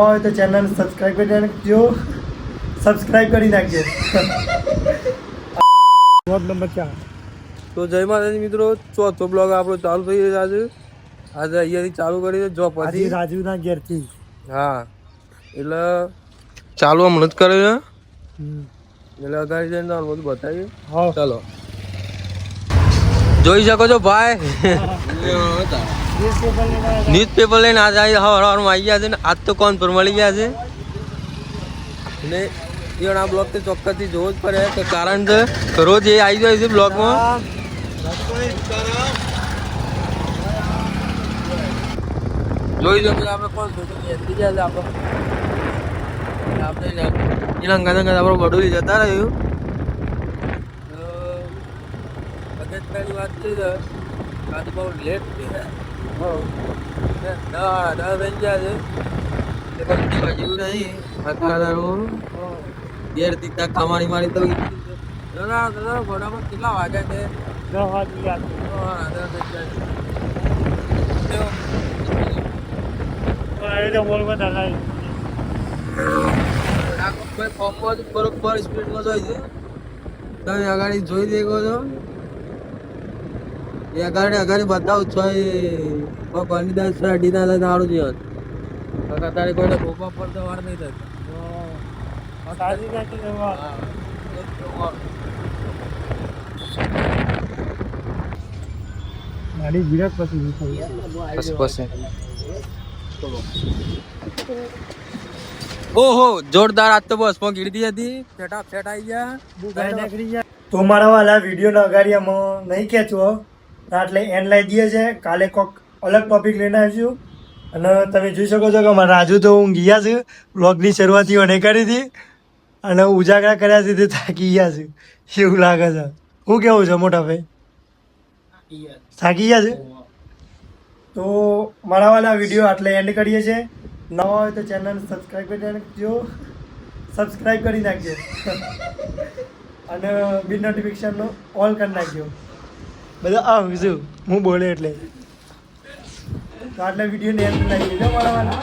નવા હોય તો ચેનલ સબસ્ક્રાઈબ કરી નાખજો, સબસ્ક્રાઈબ કરી નાખજો. Blog number 4. તો જય માતાજી મિત્રો, ચોથો બ્લોગ આપણો ચાલુ થઈ રહ્યો છે. આજે અહીંયાથી ચાલુ કરી જો પછી રાજુના ઘેરથી. હા એટલે ચાલુ હમણાં જ કરે છે એટલે અગાડી જઈને બધું બતાવીએ. ચલો જોઈ શકો છો ભાઈ, ન્યૂઝપેપર લઈને આજ સવારમાં આવી ગયા છે ને આજ તો કોણ પર મળી ગયા છે ને એ આ બ્લોગ તો ચોક્કસથી જોવો જ પડે કે કારણ છે રોજ એ આવી જાય છે બ્લોગમાં. જોઈ શકો આપણે કોણ આપણે એના અંગા આપણે બડોલી જતા રહ્યું. અગત્યની વાત છે આજે બહુ લેટ થઈ ગયા, 10 થઈ ગયા છે જેવું નહીં ઘેર દીકતા કમાણી મારી તો બરાબર કેટલા વાગ્યા છે? 10 વાગ્યા. બરોબર સ્પીડમાં જોઈ છે તમે આગળ જોઈ દેખો છો એ આગળ બતાવું છો બની દસ અઢી ના સારું છે તારે કોઈને ગોપા પર તો વાર નહીં થતી. મારી વિરાટ પછી ઓહો જોરદાર આજ તો બસ માં ગીરતી હતી, ફેટાફેટ આવી ગયા. તો મારા વાલા વિડીયો નગારિયામાં નહીં ખેંચવો એટલે એન્ડ લઈ દઈએ છે. કાલે કોઈક અલગ ટોપિક લઈને આવીશું અને તમે જોઈ શકો છો કે મારા રાજુ તો હું ગયા છે, બ્લોગની શરૂઆત એને કરી હતી અને ઉજાગરા કર્યા છે તે થાકી ગયા છે એવું લાગે છે. શું કેવું છે મોટા ભાઈ? થાકી ગયા છે. તો મારા વાલા વિડીયો આટલે એન્ડ કરીએ છીએ. નવા હોય તો ચેનલ સબસ્ક્રાઈબ કરી નાખજો, સબસ્ક્રાઈબ કરી નાખજો અને બિલ નોટિફિકેશનનો ઓલ કરી નાખજો. બધા આવજો હું બોલે એટલે. તો આટલા વિડીયોને એન્ડ લાગી મારા વાલા.